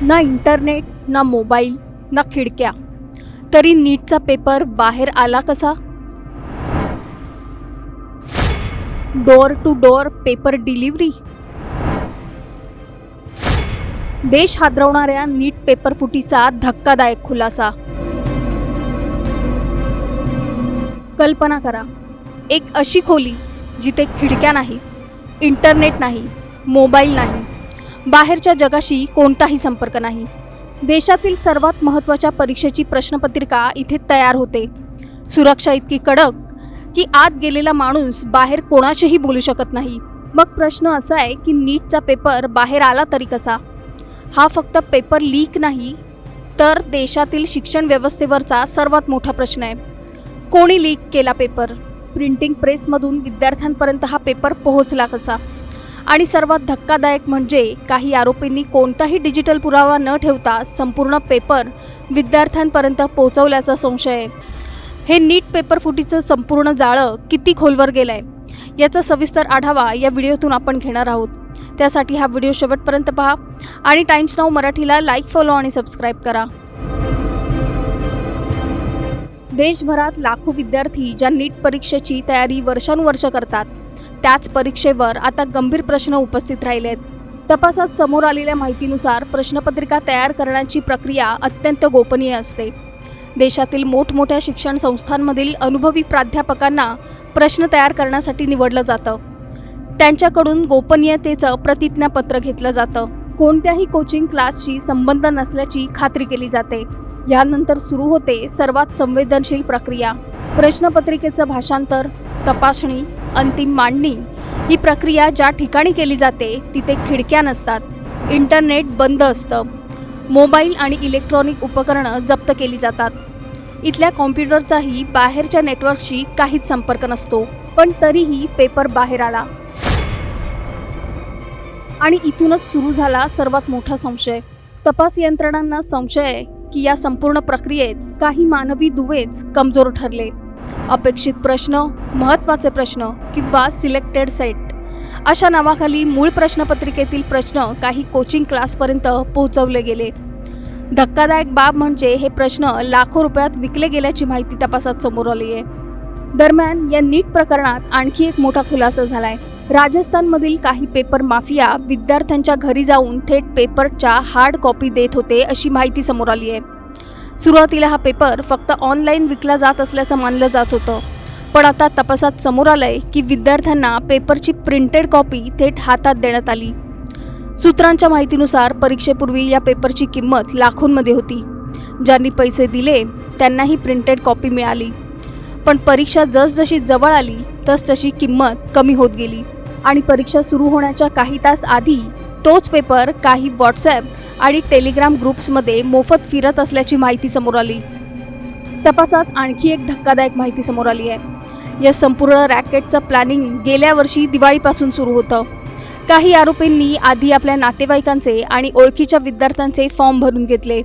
ना इंटरनेट, ना मोबाईल, ना खिडक्या, तरी नीटचा पेपर बाहेर आला कसा? Door to door paper delivery. देश हादरवणाऱ्या नीट पेपर फुटीचा धक्कादायक खुलासा. कल्पना करा, एक अशी खोली जिथे खिडक्या नाहीत, इंटरनेट नाही, मोबाईल नाही, बाहेरच्या जगाशी कोणताही संपर्क नाही. देशातील सर्वात महत्त्वाच्या परीक्षेची प्रश्नपत्रिका इथे तयार होते. सुरक्षा इतकी कडक की आत गेलेला माणूस बाहेर कोणाशीही बोलू शकत नाही. मग प्रश्न असा आहे की नीटचा पेपर बाहेर आला तरी कसा? हा फक्त पेपर लीक नाही, तर देशातील शिक्षण व्यवस्थेवरचा सर्वात मोठा प्रश्न आहे. कोणी लीक केला पेपर? प्रिंटिंग प्रेसमधून विद्यार्थ्यांपर्यंत हा पेपर पोहोचला कसा? आणि सर्वात धक्कादायक म्हणजे काही आरोपींनी कोणताही डिजिटल पुरावा न ठेवता संपूर्ण पेपर विद्यार्थ्यांपर्यंत पोहोचवल्याचा संशय आहे. हे नीट पेपर फुटीचं संपूर्ण जाळं किती खोलवर गेलंय याचा सविस्तर आढावा या व्हिडिओतून आपण घेणार आहोत. त्यासाठी हा व्हिडिओ शेवटपर्यंत पहा आणि टाइम्स नाऊ मराठीला लाईक, फॉलो आणि सबस्क्राईब करा. देशभरात लाखो विद्यार्थी ज्या नीट परीक्षेची तयारी वर्षानुवर्ष करतात, त्याच परीक्षेवर आता गंभीर प्रश्न उपस्थित राहिले आहेत. तपासात समोर आलेल्या माहितीनुसार प्रश्नपत्रिका तयार करण्याची प्रक्रिया अत्यंत गोपनीय असते. देशातील मोठमोठ्या शिक्षण संस्थांमधील अनुभवी प्राध्यापकांना प्रश्न तयार करण्यासाठी निवडलं जातं. त्यांच्याकडून गोपनीयतेचं प्रतिज्ञापत्र घेतलं जातं. कोणत्याही कोचिंग क्लासशी संबंध नसल्याची खात्री केली जाते. यानंतर सुरू होते सर्वात संवेदनशील प्रक्रिया, प्रश्नपत्रिकेचं भाषांतर, तपासणी, अंतिम मांडणी. ही प्रक्रिया ज्या ठिकाणी केली जाते तिथे खिडक्या नसतात, इंटरनेट बंद असतं, मोबाईल आणि इलेक्ट्रॉनिक उपकरणं जप्त केली जातात. इथल्या कॉम्प्युटरचाही बाहेरच्या नेटवर्कशी काहीच संपर्क नसतो. पण तरीही पेपर बाहेर आला. आणि इथूनच सुरू झाला सर्वात मोठा संशय. तपास यंत्रणांना संशय आहे की या संपूर्ण प्रक्रियेत काही मानवी दुवेच कमजोर ठरले. अपेक्षित प्रश्न, महत्त्वाचे प्रश्न किंवा सिलेक्टेड सेट अशा नावाखाली मूळ प्रश्नपत्रिकेतील प्रश्न काही कोचिंग क्लासपर्यंत पोहोचवले गेले. धक्कादायक बाब म्हणजे हे प्रश्न लाखो रुपयात विकले गेल्याची माहिती तपासात समोर आली आहे. दरम्यान या नीट प्रकरणात आणखी एक मोठा खुलासा झालाय. राजस्थानमधील काही पेपर माफिया विद्यार्थ्यांच्या घरी जाऊन थेट पेपरच्या हार्ड कॉपी देत होते अशी माहिती समोर आली आहे. सुरुवातीला हा पेपर फक्त ऑनलाईन विकला जात असल्याचं मानलं जात होतं. पण आता तपासात समोर आलंय की विद्यार्थ्यांना पेपरची प्रिंटेड कॉपी थेट हातात देण्यात आली. सूत्रांच्या माहितीनुसार परीक्षेपूर्वी या पेपरची किंमत लाखोंमध्ये होती. ज्यांनी पैसे दिले त्यांनाही प्रिंटेड कॉपी मिळाली. पण परीक्षा जसजशी जवळ आली तसतशी किंमत कमी होत गेली आणि परीक्षा सुरू होण्याच्या काही तास आधी तोच पेपर काही व्हॉट्सॲप आणि टेलिग्राम ग्रुप्समध्ये मोफत फिरत असल्याची माहिती समोर आली. तपासात आणखी एक धक्कादायक माहिती समोर आली आहे. या संपूर्ण रॅकेटचं प्लॅनिंग गेल्या वर्षी दिवाळीपासून सुरू होतं. काही आरोपींनी आधी आपल्या नातेवाईकांचे आणि ओळखीच्या विद्यार्थ्यांचे फॉर्म भरून घेतले.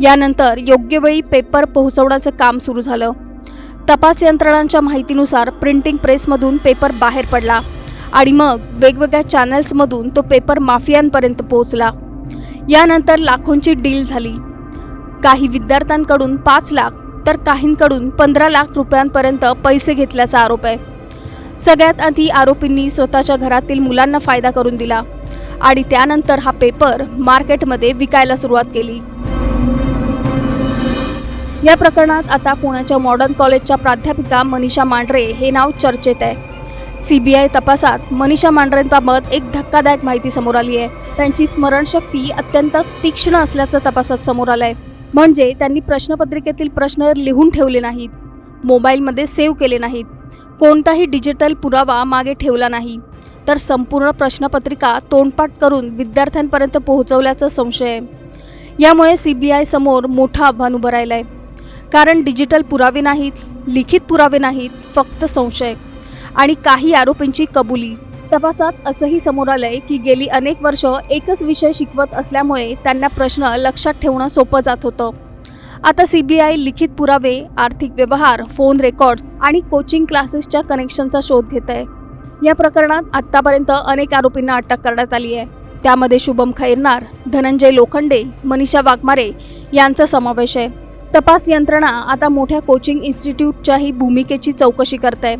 यानंतर योग्य वेळी पेपर पोहोचवण्याचं काम सुरू झालं. तपास यंत्रणांच्या माहितीनुसार प्रिंटिंग प्रेसमधून पेपर बाहेर पडला आणि मग वेगवेगळ्या चॅनल्समधून तो पेपर माफियांपर्यंत पोहोचला. यानंतर लाखोंची डील झाली. काही विद्यार्थ्यांकडून 5 लाख तर काहींकडून 15 लाख रुपयांपर्यंत पैसे घेतल्याचा आरोप आहे. सगळ्यात आधी आरोपींनी स्वतःच्या घरातील मुलांना फायदा करून दिला आणि त्यानंतर हा पेपर मार्केटमध्ये विकायला सुरुवात केली. या प्रकरणात आता पुण्याच्या मॉडर्न कॉलेजच्या प्राध्यापिका मनीषा मांढरे हे नाव चर्चेत आहे. CBI तपासात मनीषा मांढरेंबाबत एक धक्कादायक माहिती समोर आली आहे. त्यांची स्मरणशक्ती अत्यंत तीक्ष्ण असल्याचं तपासात समोर आलंय. म्हणजे त्यांनी प्रश्नपत्रिकेतील प्रश्न लिहून ठेवले नाहीत, मोबाईलमध्ये सेव्ह केले नाहीत, कोणताही डिजिटल पुरावा मागे ठेवला नाही, तर संपूर्ण प्रश्नपत्रिका तोंडपाठ करून विद्यार्थ्यांपर्यंत पोहोचवल्याचा संशय आहे. यामुळे CBI समोर मोठं आव्हान उभं राहिलंय. कारण डिजिटल पुरावे नाहीत, लिखित पुरावे नाहीत, फक्त संशय आणि काही आरोपींची कबुली. तपासात असंही समोर आलंय की गेली अनेक वर्ष एकच विषय शिकवत असल्यामुळे त्यांना प्रश्न लक्षात ठेवणं सोपं जात होतं. आता CBI लिखित पुरावे, आर्थिक व्यवहार, फोन रेकॉर्ड्स आणि कोचिंग क्लासेसच्या कनेक्शनचा शोध घेत आहे. या प्रकरणात आत्तापर्यंत अनेक आरोपींना अटक करण्यात आली आहे. त्यामध्ये शुभम खैरनार, धनंजय लोखंडे, मनीषा वाघमारे यांचा समावेश आहे. तपास यंत्रणा आता मोठ्या कोचिंग इन्स्टिट्यूटच्याही भूमिकेची चौकशी करते.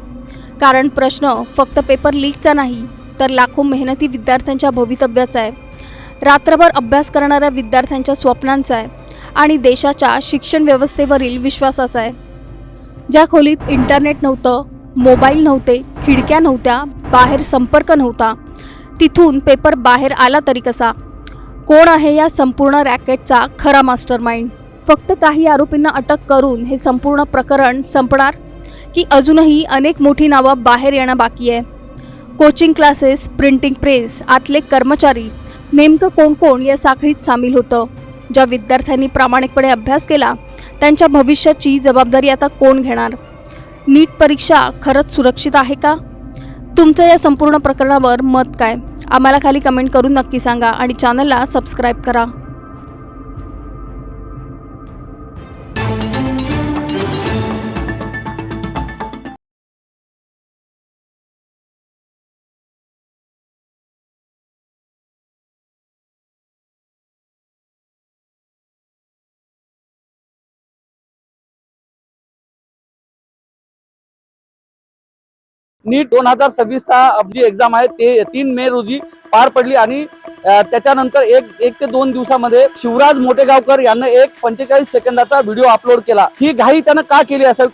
कारण प्रश्न फक्त पेपर लीकचा नाही, तर लाखो मेहनती विद्यार्थ्यांच्या भवितव्याचा आहे, रात्रभर अभ्यास करणाऱ्या विद्यार्थ्यांच्या स्वप्नांचा आहे आणि देशाच्या शिक्षण व्यवस्थेवरील विश्वासाचा आहे. ज्या खोलीत इंटरनेट नव्हतं, मोबाईल नव्हते, खिडक्या नव्हत्या, बाहेर संपर्क नव्हता, तिथून पेपर बाहेर आला तरी कसा? कोण आहे या संपूर्ण रॅकेटचा खरा मास्टरमाइंड? फक्त काही आरोपींना अटक करून हे संपूर्ण प्रकरण संपणार, की अजूनही अनेक मोठी नावं बाहेर येणं बाकी आहे? कोचिंग क्लासेस, प्रिंटिंग प्रेस, आतले कर्मचारी, नेमकं कोण कोण या साखळीत सामील होतं? ज्या विद्यार्थ्यांनी प्रामाणिकपणे अभ्यास केला त्यांच्या भविष्याची जबाबदारी आता कोण घेणार? नीट परीक्षा खरंच सुरक्षित आहे का? तुमचं या संपूर्ण प्रकरणावर मत काय? आम्हाला खाली कमेंट करून नक्की सांगा आणि चॅनलला सबस्क्राईब करा. नीट 2026चा जी एक्झाम आहे ते 3 मे रोजी पार पडली आणि त्याच्यानंतर एक ते 2 दिवसामध्ये शिवराज मोटेगावकर यांना एक 45 सेकंदाचा व्हिडिओ अपलोड केला. ही घाई त्यानं का केली असेल?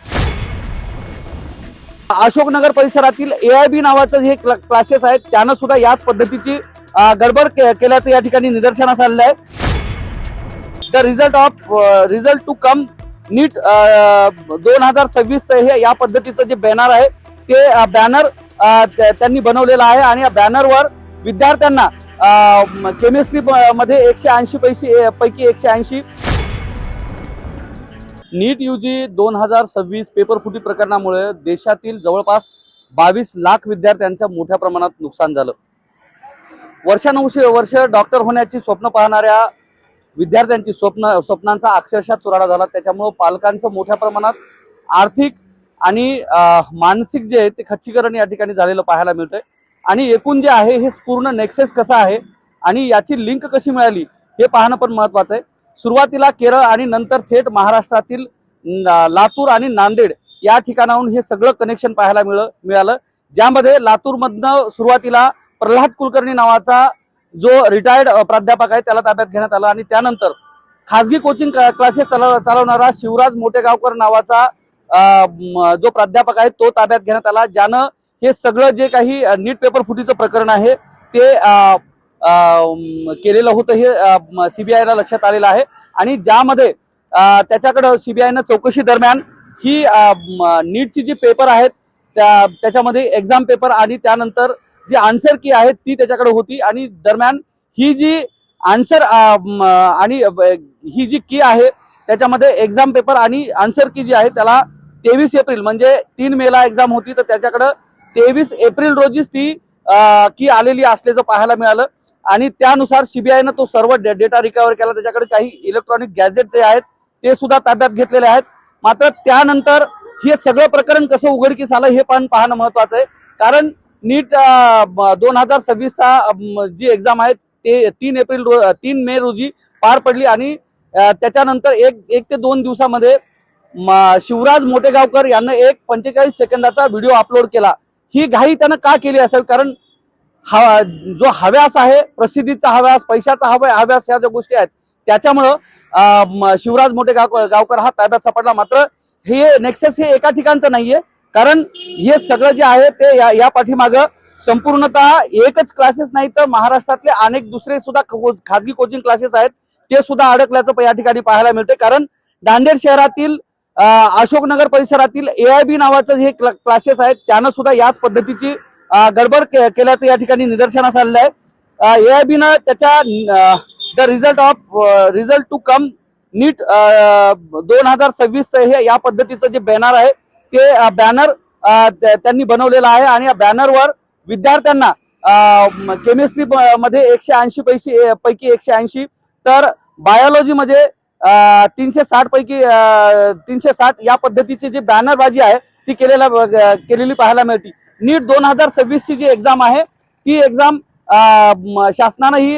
अशोकनगर परिसरातील AIB नावाचं हे क्लासेस आहेत, त्यानं सुद्धा याच पद्धतीची गडबड केल्याचं या ठिकाणी निदर्शनास आलेलं आहे. द रिझल्ट टू कम नीट 2026 हे या पद्धतीचं जे बॅनर आहे ते बॅनर त्यांनी बनवलेला आहे आणि या बॅनरवर विद्यार्थ्यांना केमिस्ट्री मध्ये 180 पैकी 180 नीट UG 2026 पेपर फुटी प्रकरणामुळे देशातील जवळपास 22 लाख विद्यार्थ्यांचं मोठ्या प्रमाणात नुकसान झालं. वर्ष डॉक्टर होण्याची स्वप्न पाहणाऱ्या विद्यार्थ्यांची स्वप्नांचा अक्षरशः चुराडा झाला. त्याच्यामुळे पालकांचं मोठ्या प्रमाणात आर्थिक आणि मानसिक जे आहे ते खच्चीकरण या ठिकाणी झालेलं पाहायला मिळतंय. आणि एकूण जे आहे हे पूर्ण नेक्सेस कसं आहे आणि याची लिंक कशी मिळाली हे पाहणं पण महत्वाचं आहे. सुरुवातीला केरळ आणि नंतर थेट महाराष्ट्रातील लातूर आणि नांदेड या ठिकाणाहून हे सगळं कनेक्शन पाहायला मिळालं. ज्यामध्ये लातूरमधनं सुरुवातीला प्रल्हाद कुलकर्णी नावाचा जो रिटायर्ड प्राध्यापक आहे त्याला ताब्यात घेण्यात आलं आणि त्यानंतर खाजगी कोचिंग क्लासेस चालवणारा शिवराज मोटेगावकर नावाचा जो प्राध्यापक आहे तो ताब्यात घेण्यात आला, ज्यानं हे सगळं जे काही नीट पेपर फुटीचं प्रकरण आहे ते केलेलं होतं हे CBI ला लक्षात आलेलं आहे. आणि ज्यामध्ये त्याच्याकडं CBI चौकशी दरम्यान ही नीटची जी पेपर आहेत त्याच्यामध्ये एक्झाम पेपर आणि त्यानंतर जी आन्सर की आहे ती त्याच्याकडे होती आणि दरम्यान ही जी आन्सर आणि ही जी की आहे त्याच्यामध्ये एक्झाम पेपर आणि आन्सर की जी आहे त्याला 23 एप्रिल म्हणजे 3 मेला एक्झाम होती, तर त्याच्याकडं 23 एप्रिल रोजीच ती की आलेली असल्याचं पाहायला मिळालं. आणि त्यानुसार CBI तो सर्व डेटा रिकव्हर केला. त्याच्याकडे काही इलेक्ट्रॉनिक गॅजेट जे आहेत ते सुद्धा ताब्यात घेतलेले आहेत. मात्र त्यानंतर हे सगळं प्रकरण कसं उघडकीस आलं हे पण पाहणं महत्वाचं आहे. कारण नीट 2026चा जी एक्झाम आहे ते 3 मे रोजी पार पडली आणि त्याच्यानंतर एक ते 2 दिवसामध्ये शिवराज मोटेगावकर यांना एक 45 सेकंदाचा व्हिडिओ अपलोड केला. ही घाई त्यानं का केली असेल? कारण जो हव्यास आहे, प्रसिद्धीचा हव्यास, पैशाचा हव्यास ह्या ज्या गोष्टी आहेत त्याच्यामुळं शिवराज मोटेगावकर हा ताब्यात सापडला. मात्र हे नेक्सस हे एका ठिकाणचं नाहीये, कारण हे सगळं जे आहे ते या पाठीमागं संपूर्णतः एकच क्लासेस नाही तर महाराष्ट्रातले अनेक दुसरे सुद्धा खाजगी कोचिंग क्लासेस आहेत ते सुद्धा अडकल्याचं या ठिकाणी पाहायला मिळते. कारण नांदेड शहरातील अशोकनगर परिसरातील AIB नावाचं हे क्लासेस आहेत त्यानं सुद्धा याच पद्धतीची गडबड केल्याचं या ठिकाणी निदर्शनास आलेलं आहे. AIB न त्याच्या द रिझल्ट टू कम नीट 2026 हे या पद्धतीचं जे बॅनर आहे ते बॅनर त्यांनी बनवलेलं आहे आणि या बॅनरवर विद्यार्थ्यांना केमिस्ट्री मध्ये 180 पैकी 180 तर बायोलॉजी मध्ये 360 पैकी 360 या पद्धतीची जी बॅनरबाजी आहे ती केलेली पाहायला मिळते. नीट 2026 ची जी एक्झाम आहे ती एक्झाम शासनानं ही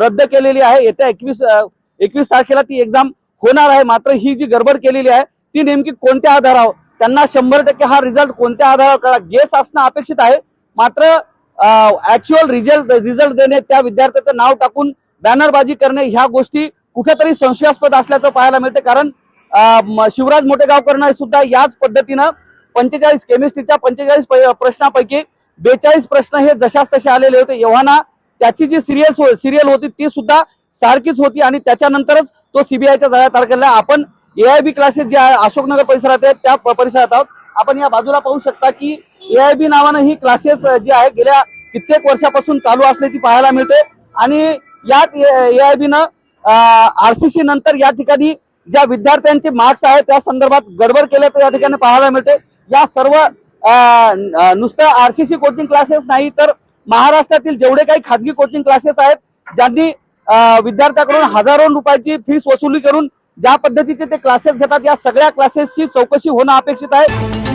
रद्द केलेली आहे. येत्या 21 तारखेला ती एक्झाम होणार आहे. मात्र ही जी गडबड केलेली आहे ती नेमकी कोणत्या आधारावर, त्यांना 100% हा रिझल्ट कोणत्या आधारावर गेस असणं अपेक्षित आहे. मात्र ऍक्च्युअल रिझल्ट देणे, त्या विद्यार्थ्याचं नाव टाकून बॅनरबाजी करणे, ह्या गोष्टी कुठेतरी संशयास्पद असल्याचं पाहायला मिळते. कारण शिवराज मोठेगावकरांना सुद्धा याच पद्धतीनं 45 केमिस्ट्रीच्या 45 प्रश्नापैकी 42 प्रश्न हे जशास तसे आलेले होते. एव्हाना त्याची जी सिरियल होती ती सुद्धा सारखीच होती आणि त्याच्यानंतरच तो सीबीआयच्या जाळ्यात अडकला. आपण AIB क्लासेस जे आहे अशोकनगर परिसरात आहेत त्या परिसरात आहोत. आपण या बाजूला पाहू शकता की AIB नावानं ही क्लासेस जी आहे गेल्या कित्येक वर्षापासून चालू असल्याची पाहायला मिळते. आणि याच AIB न RCC नंतर या ठिकाणी ज्या विद्यार्थ्यांचे मार्क्स आहेत त्या संदर्भात गडबड केल्याचं या ठिकाणी पाहायला मिळते. या सर्व नुसतं RCC कोचिंग क्लासेस नाही तर महाराष्ट्रातील जेवढे काही खाजगी कोचिंग क्लासेस आहेत ज्यांनी विद्यार्थ्याकडून हजारो रुपयाची फीस वसुली करून ज्या पद्धतीचे ते क्लासेस घेतात, या सगळ्या क्लासेसची चौकशी होणं अपेक्षित आहे.